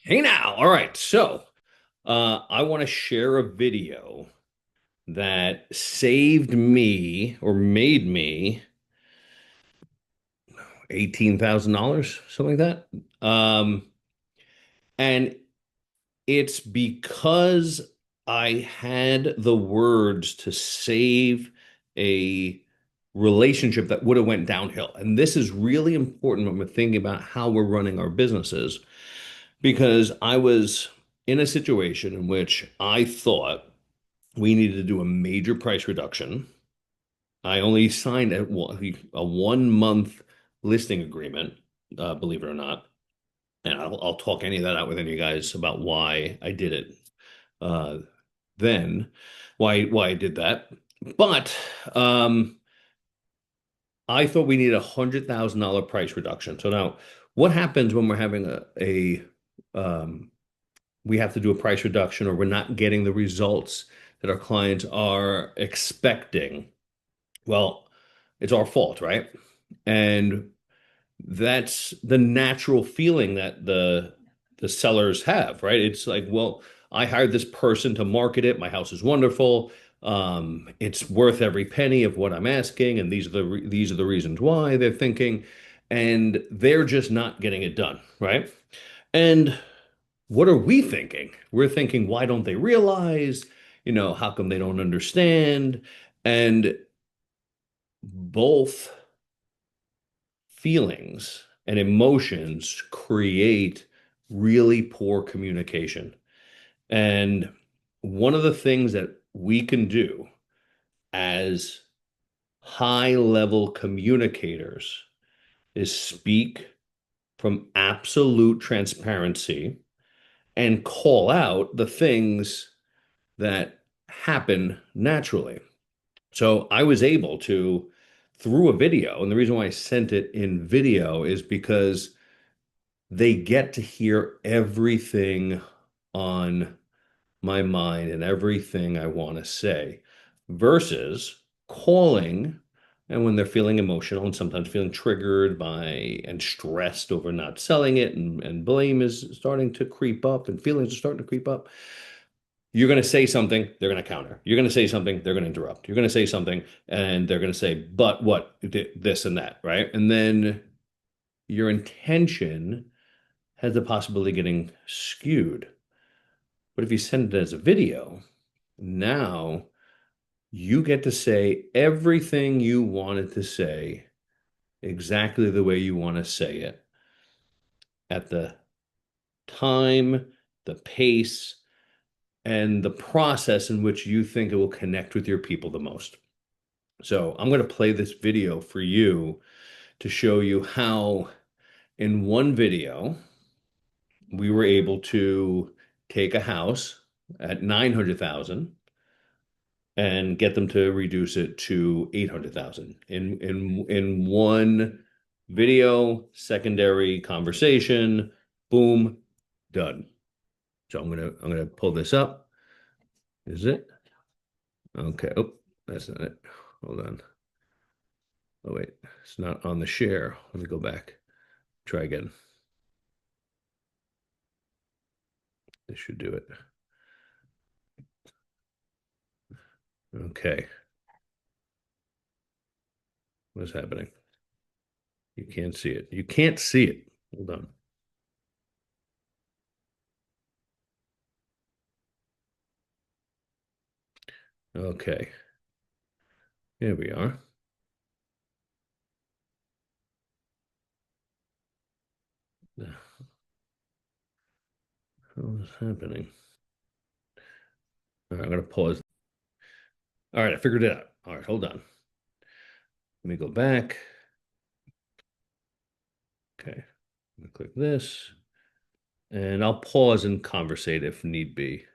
Hey now. All right. I want to share a video that saved me or made me $18,000, something like that. And it's because I had the words to save a relationship that would have went downhill. And this is really important when we're thinking about how we're running our businesses, because I was in a situation in which I thought we needed to do a major price reduction. I only signed a 1 month listing agreement, believe it or not. And I'll talk any of that out with any of you guys about why I did it uh, then, why I did that. But I thought we needed $100,000 price reduction. So now, what happens when we're having um, we have to do a price reduction or we're not getting the results that our clients are expecting? Well, it's our fault, right? And that's the natural feeling that the sellers have, right? It's like, well, I hired this person to market it. My house is wonderful. It's worth every penny of what I'm asking, and these are the reasons why they're thinking, and they're just not getting it done, right? And what are we thinking? We're thinking, why don't they realize? How come they don't understand? And both feelings and emotions create really poor communication. And one of the things that we can do as high level communicators is speak from absolute transparency and call out the things that happen naturally. So I was able to, through a video, and the reason why I sent it in video is because they get to hear everything on my mind and everything I want to say versus calling and when they're feeling emotional and sometimes feeling triggered by and stressed over not selling it, and blame is starting to creep up and feelings are starting to creep up. You're going to say something, they're going to counter. You're going to say something, they're going to interrupt. You're going to say something, and they're going to say, but what, this and that, right? And then your intention has the possibility of getting skewed. But if you send it as a video, now you get to say everything you wanted to say exactly the way you want to say it at the time, the pace, and the process in which you think it will connect with your people the most. So I'm going to play this video for you to show you how, in one video, we were able to take a house at 900,000 and get them to reduce it to 800,000 in one video, secondary conversation. Boom, done. So I'm gonna pull this up. Is it? Okay. Oh, that's not it. Hold on. Oh wait, it's not on the share. Let me go back. Try again. This should do it. Okay. What's happening? You can't see it. You can't see it. Hold on. Okay. Here we are. What's happening? All right, I'm gonna pause. All right, I figured it out. All right, hold on. Let me go back. Okay. I'm gonna click this and I'll pause and conversate if need be.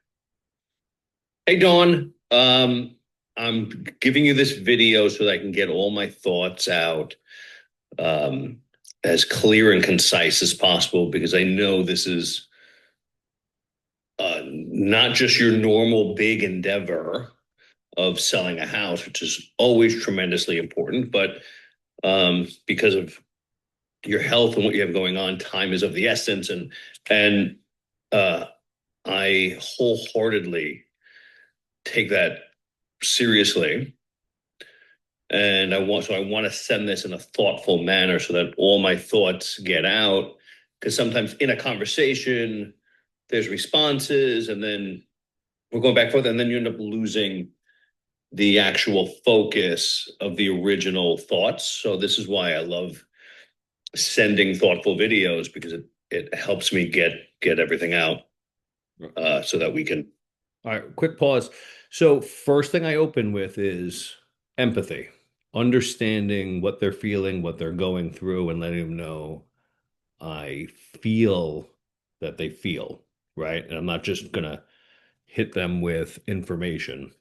Hey, Dawn. I'm giving you this video so that I can get all my thoughts out um, as clear and concise as possible because I know this is not just your normal big endeavor of selling a house, which is always tremendously important, but because of your health and what you have going on, time is of the essence. And Uh, I wholeheartedly take that seriously. And I want to send this in a thoughtful manner so that all my thoughts get out. Because sometimes in a conversation, there's responses, and then we're going back and forth, and then you end up losing the actual focus of the original thoughts. So this is why I love sending thoughtful videos, because it helps me get everything out, so that we can. All right, quick pause. So, first thing I open with is empathy, understanding what they're feeling, what they're going through, and letting them know I feel that they feel, right? And I'm not just gonna hit them with information.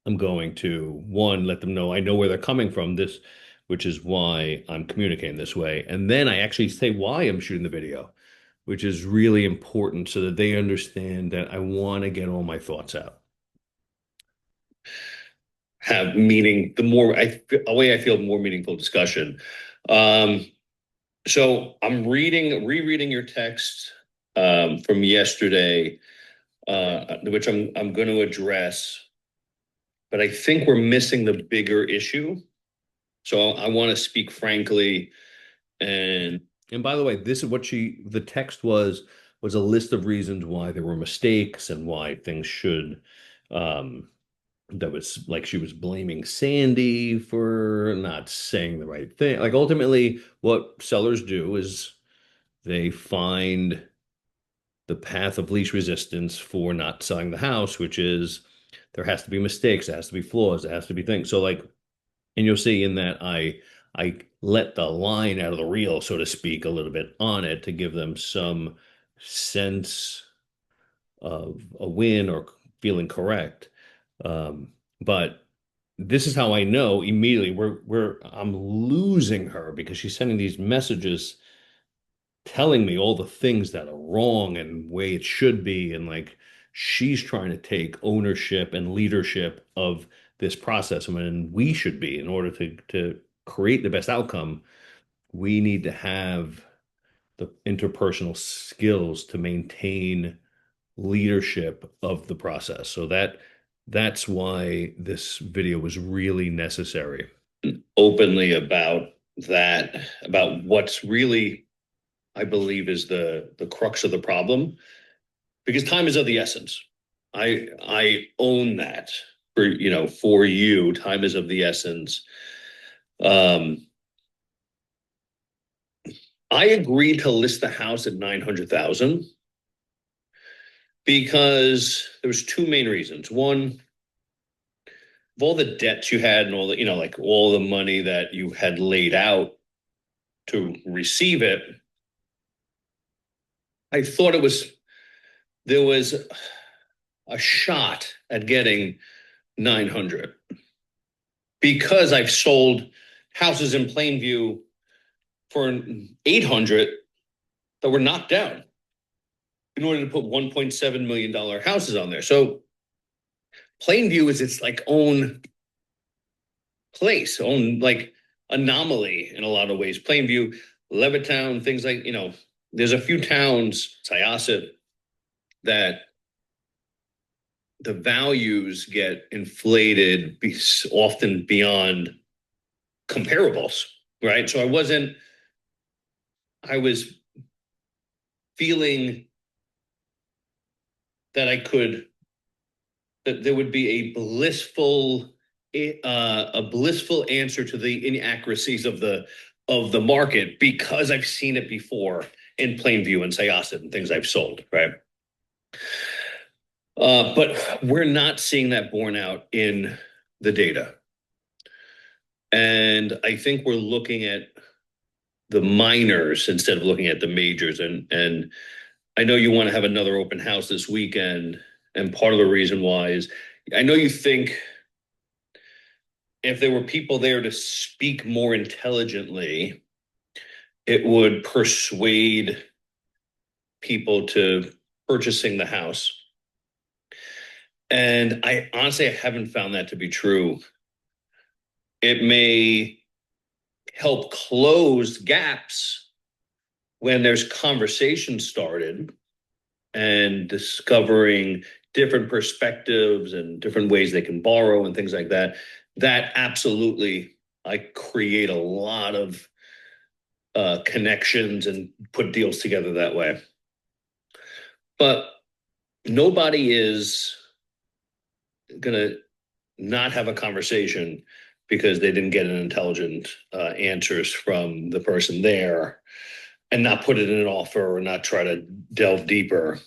I'm going to, one, let them know I know where they're coming from, this, which is why I'm communicating this way. And then I actually say why I'm shooting the video, which is really important so that they understand that I want to get all my thoughts out. Have meaning, the way I feel, more meaningful discussion. Um, so I'm rereading your text from yesterday, which I'm going to address, but I think we're missing the bigger issue. So I want to speak frankly. And by the way, this is what the text was a list of reasons why there were mistakes and why things should, um, that was like she was blaming Sandy for not saying the right thing. Like ultimately, what sellers do is they find the path of least resistance for not selling the house, which is there has to be mistakes, there has to be flaws, there has to be things. So like, and you'll see in that I let the line out of the reel, so to speak, a little bit on it to give them some sense of a win or feeling correct. But this is how I know immediately I'm losing her because she's sending these messages telling me all the things that are wrong and way it should be, and like she's trying to take ownership and leadership of this process. I mean, we should be, in order to create the best outcome, we need to have the interpersonal skills to maintain leadership of the process. So that's why this video was really necessary. Openly about that, about what's really, I believe, is the crux of the problem, because time is of the essence. I own that. For you, time is of the essence. Um, I agreed to list the house at 900,000 because there was two main reasons. One, of all the debts you had and all the, like all the money that you had laid out to receive it, I thought there was a shot at getting 900, because I've sold houses in Plainview for 800 that were knocked down in order to put $1.7 million houses on there. So Plainview is its like own place, own like anomaly in a lot of ways. Plainview, Levittown, things like, there's a few towns, Syosset, that the values get inflated often beyond comparables, right? So I was feeling that that there would be a blissful answer to the inaccuracies of the market, because I've seen it before in Plainview and Syosset and things I've sold, right? But we're not seeing that borne out in the data. And I think we're looking at the minors instead of looking at the majors. And I know you want to have another open house this weekend. And part of the reason why is I know you think if there were people there to speak more intelligently, it would persuade people to purchasing the house. And I honestly, I haven't found that to be true. It may help close gaps when there's conversation started, and discovering different perspectives and different ways they can borrow and things like that, that absolutely, I create a lot of connections and put deals together that way. But nobody is going to not have a conversation because they didn't get an intelligent answers from the person there and not put it in an offer or not try to delve deeper.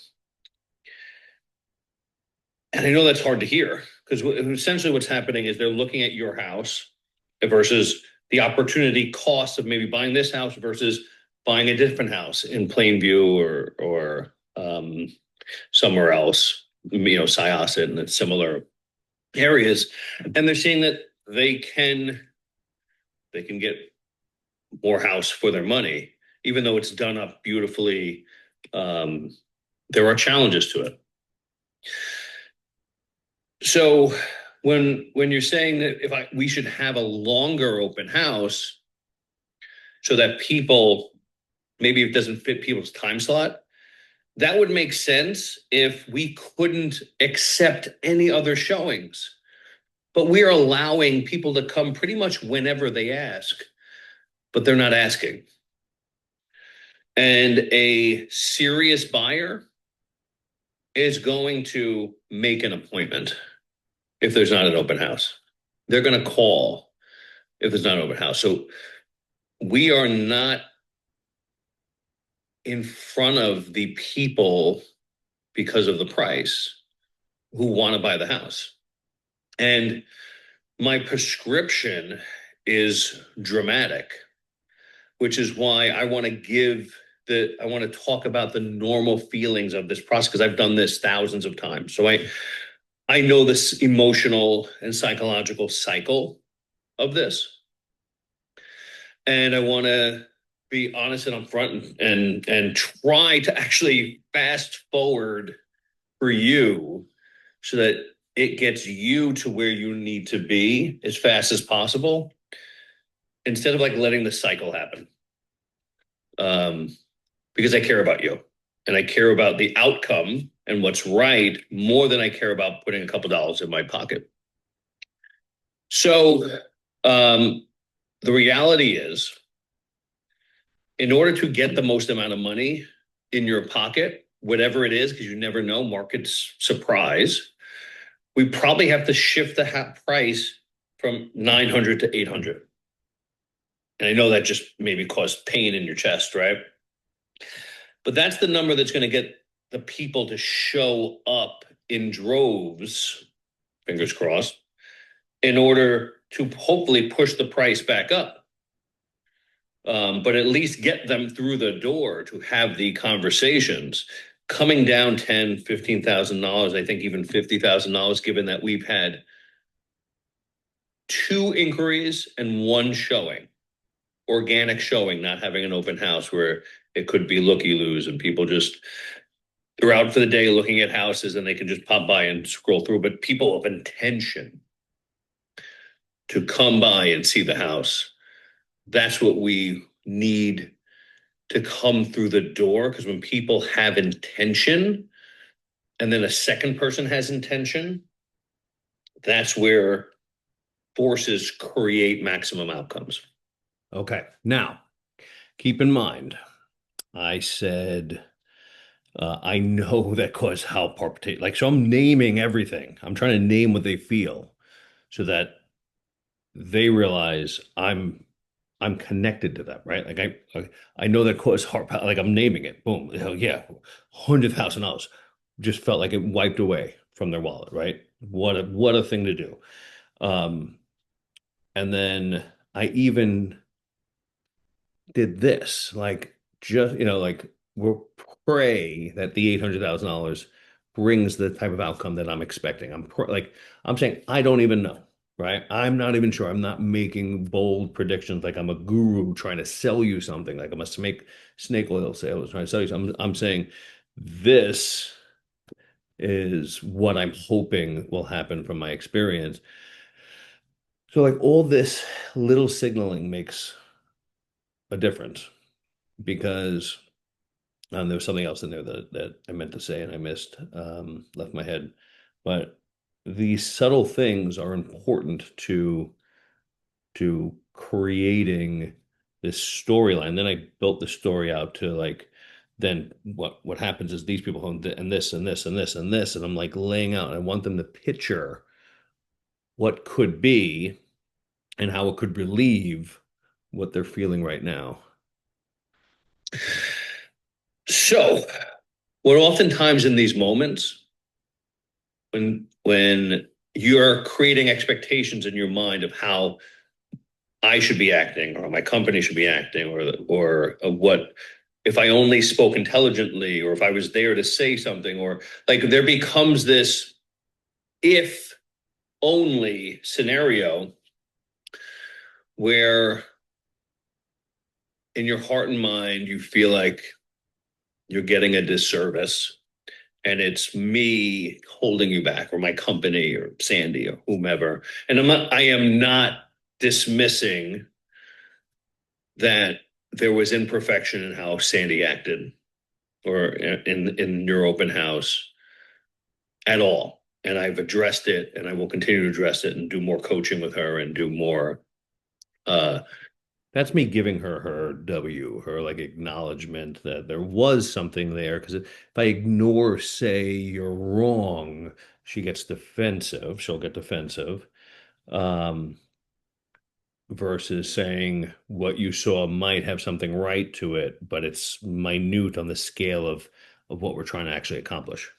And I know that's hard to hear because essentially what's happening is they're looking at your house versus the opportunity cost of maybe buying this house versus buying a different house in Plainview or somewhere else, Syosset and similar areas, and they're seeing that they can get more house for their money, even though it's done up beautifully. There are challenges to it. So when you're saying that if we should have a longer open house so that people maybe it doesn't fit people's time slot, that would make sense if we couldn't accept any other showings. But we are allowing people to come pretty much whenever they ask, but they're not asking. And a serious buyer is going to make an appointment if there's not an open house. They're going to call if there's not an open house. So we are not in front of the people because of the price who want to buy the house. And my prescription is dramatic, which is why I want to talk about the normal feelings of this process because I've done this thousands of times. So I know this emotional and psychological cycle of this. And I want to be honest and upfront and try to actually fast forward for you so that it gets you to where you need to be as fast as possible instead of like letting the cycle happen. Because I care about you and I care about the outcome and what's right more than I care about putting a couple dollars in my pocket. So the reality is, in order to get the most amount of money in your pocket, whatever it is, because you never know, markets surprise, we probably have to shift the price from 900 to 800. And I know that just maybe caused pain in your chest, right? But that's the number that's going to get the people to show up in droves, fingers crossed, in order to hopefully push the price back up. But at least get them through the door to have the conversations. Coming down $10,000, $15,000, I think even $50,000, given that we've had 2 inquiries and 1 showing, organic showing, not having an open house where it could be looky-loos and people just they're out for the day looking at houses and they can just pop by and scroll through. But people of intention to come by and see the house, that's what we need to come through the door. Because when people have intention and then a second person has intention, that's where forces create maximum outcomes. Okay. Now, keep in mind, I said, I know that cause how palpitate. Like, so I'm naming everything. I'm trying to name what they feel so that they realize I'm connected to them, right? I know that cause heart, like I'm naming it. Boom. Oh, yeah. $100,000 just felt like it wiped away from their wallet, right? What a thing to do. And then I even did this, like just, like we'll pray that the $800,000 brings the type of outcome that I'm expecting. I'm saying, I don't even know, right? I'm not even sure. I'm not making bold predictions like I'm a guru trying to sell you something, like I'm a snake oil salesman trying to sell you something. I'm saying this is what I'm hoping will happen from my experience. So like all this little signaling makes a difference because There was something else in there that I meant to say and I missed, left my head. But these subtle things are important to creating this storyline. Then I built the story out to like, then what happens is these people and this and this and this and this, and I'm like laying out. And I want them to picture what could be and how it could relieve what they're feeling right now. So, what oftentimes in these moments when you're creating expectations in your mind of how I should be acting or my company should be acting or what if I only spoke intelligently or if I was there to say something or like there becomes this if only scenario where in your heart and mind you feel like you're getting a disservice and it's me holding you back or my company or Sandy or whomever. And I am not dismissing that there was imperfection in how Sandy acted or in your open house at all. And I've addressed it and I will continue to address it and do more coaching with her and do more. Uh, that's me giving her W, her like acknowledgement that there was something there. Because if I ignore, say you're wrong, she gets defensive. She'll get defensive. Um, versus saying what you saw might have something right to it, but it's minute on the scale of what we're trying to actually accomplish.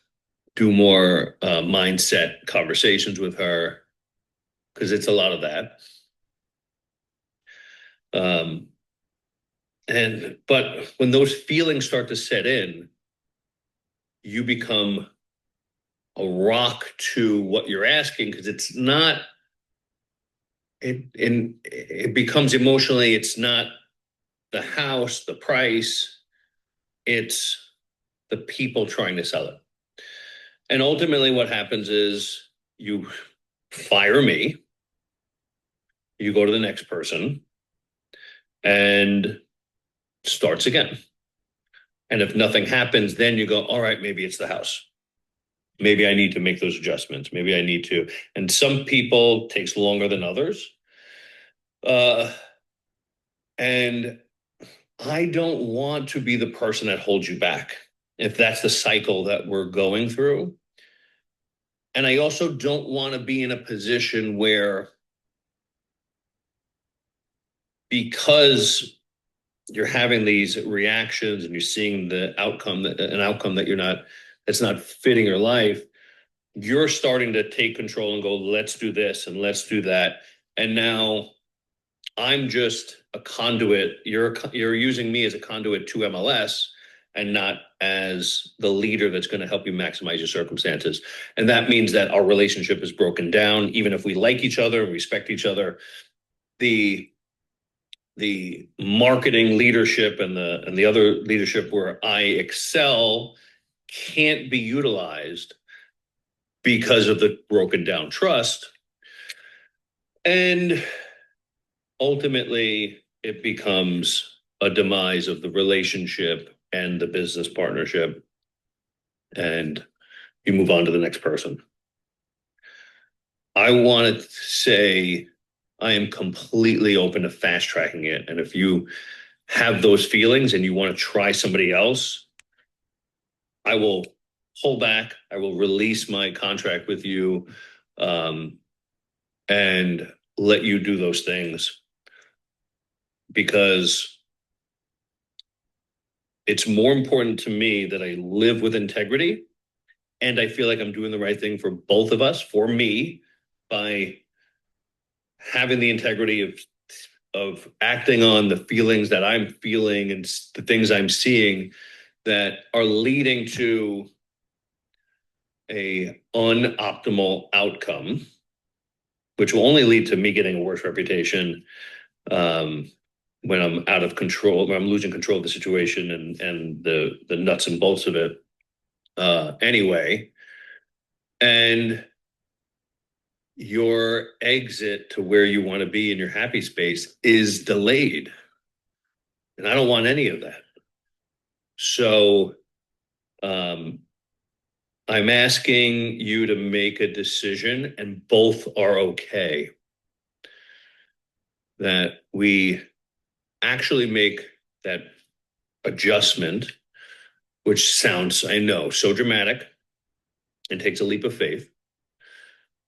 Do more mindset conversations with her because it's a lot of that. Um, and but when those feelings start to set in, you become a rock to what you're asking because it's not it becomes emotionally it's not the house, the price, it's the people trying to sell it. And ultimately, what happens is you fire me, you go to the next person, and starts again. And if nothing happens, then you go, all right, maybe it's the house. Maybe I need to make those adjustments. Maybe I need to. And some people takes longer than others. Uh, and I don't want to be the person that holds you back if that's the cycle that we're going through. And I also don't want to be in a position where because you're having these reactions and you're seeing the outcome that an outcome that you're not that's not fitting your life, you're starting to take control and go, let's do this and let's do that. And now I'm just a conduit. You're using me as a conduit to MLS and not as the leader that's going to help you maximize your circumstances. And that means that our relationship is broken down, even if we like each other and respect each other. The marketing leadership and the other leadership where I excel can't be utilized because of the broken down trust. And ultimately, it becomes a demise of the relationship and the business partnership. And you move on to the next person. I want to say I am completely open to fast tracking it. And if you have those feelings and you want to try somebody else, I will pull back. I will release my contract with you and let you do those things because it's more important to me that I live with integrity and I feel like I'm doing the right thing for both of us, for me, by having the integrity of acting on the feelings that I'm feeling and the things I'm seeing that are leading to a unoptimal outcome, which will only lead to me getting a worse reputation when I'm out of control, when I'm losing control of the situation and the nuts and bolts of it anyway. And your exit to where you want to be in your happy space is delayed. And I don't want any of that. So um, I'm asking you to make a decision, and both are okay, that we actually make that adjustment, which sounds, I know, so dramatic and takes a leap of faith.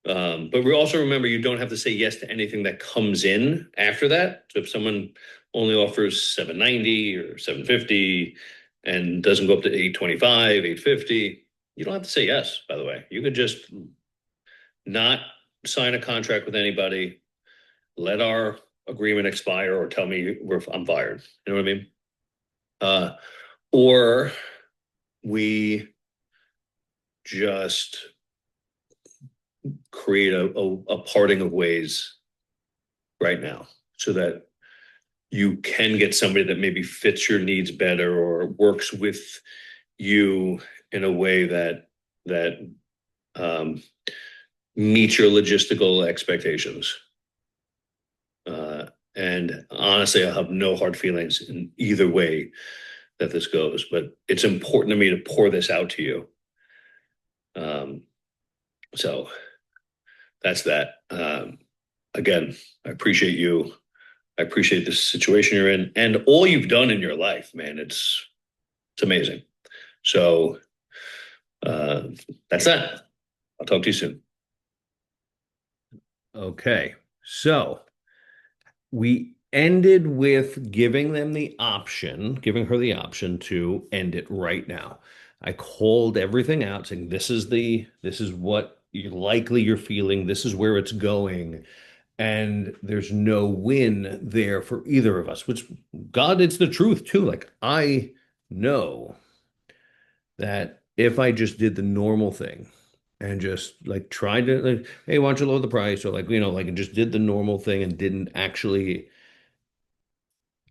But we also remember you don't have to say yes to anything that comes in after that. So if someone only offers 790 or 750 and doesn't go up to 825, 850, you don't have to say yes, by the way. You could just not sign a contract with anybody, let our agreement expire, or tell me I'm fired. You know what I mean? Uh, or we just create a parting of ways right now so that you can get somebody that maybe fits your needs better or works with you in a way that um, meets your logistical expectations. And honestly, I have no hard feelings in either way that this goes, but it's important to me to pour this out to you. Um, so that's that. Again, I appreciate you. I appreciate the situation you're in and all you've done in your life, man. It's amazing. So uh, that's that. I'll talk to you soon. Okay. So we ended with giving her the option to end it right now. I called everything out saying this is what you're feeling, this is where it's going, and there's no win there for either of us, which God, it's the truth too. Like I know that if I just did the normal thing and just like tried to like, hey, why don't you lower the price? Or like, like and just did the normal thing and didn't actually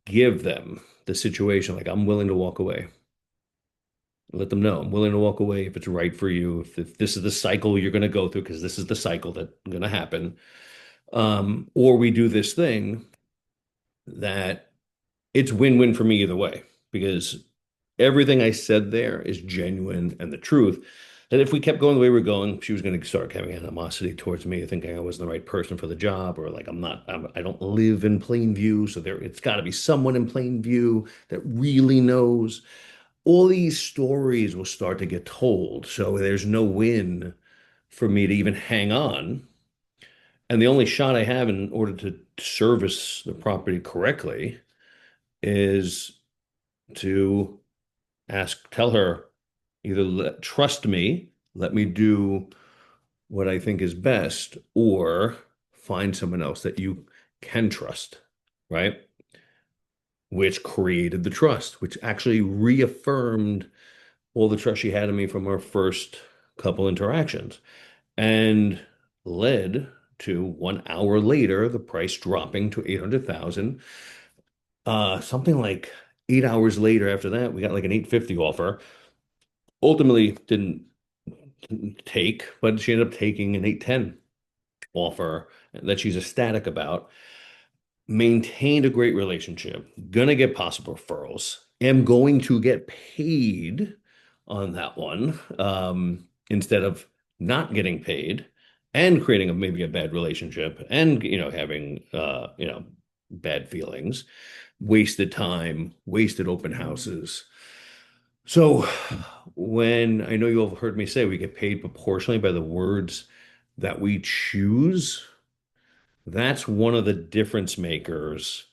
give them the situation, like I'm willing to walk away. Let them know I'm willing to walk away if it's right for you, if this is the cycle you're going to go through, because this is the cycle that's going to happen. Or we do this thing that it's win-win for me either way, because everything I said there is genuine and the truth. That if we kept going the way we're going, she was going to start having animosity towards me, thinking I wasn't the right person for the job, or like I don't live in Plainview, so it's got to be someone in Plainview that really knows. All these stories will start to get told, so there's no win for me to even hang on. And the only shot I have in order to service the property correctly is to tell her either trust me, let me do what I think is best, or find someone else that you can trust, right? Which created the trust, which actually reaffirmed all the trust she had in me from our first couple interactions and led to 1 hour later the price dropping to 800,000. Something like 8 hours later after that, we got like an 850 offer. Ultimately didn't take, but she ended up taking an 810 offer that she's ecstatic about. Maintained a great relationship, gonna get possible referrals, am going to get paid on that one, instead of not getting paid and creating maybe a bad relationship and having bad feelings, wasted time, wasted open houses. So when I know you all have heard me say we get paid proportionally by the words that we choose, that's one of the difference makers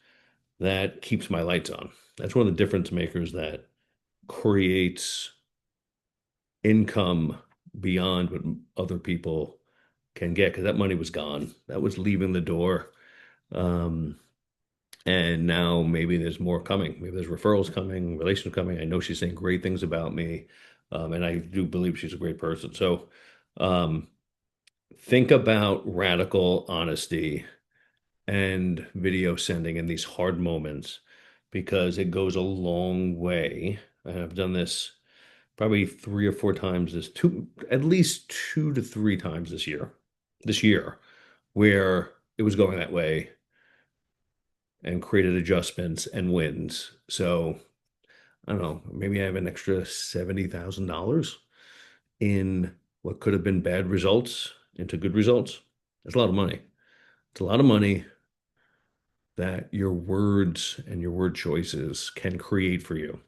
that keeps my lights on. That's one of the difference makers that creates income beyond what other people can get, because that money was gone. That was leaving the door. Um, and now maybe there's more coming. Maybe there's referrals coming, relations coming. I know she's saying great things about me. And I do believe she's a great person. So um, think about radical honesty and video sending in these hard moments, because it goes a long way. And I've done this probably 3 or 4 times at least 2 to 3 times this year, where it was going that way and created adjustments and wins. So I don't know, maybe I have an extra $70,000 in what could have been bad results into good results. That's a lot of money. It's a lot of money that your words and your word choices can create for you.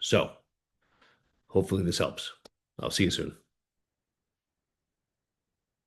So hopefully this helps. I'll see you soon.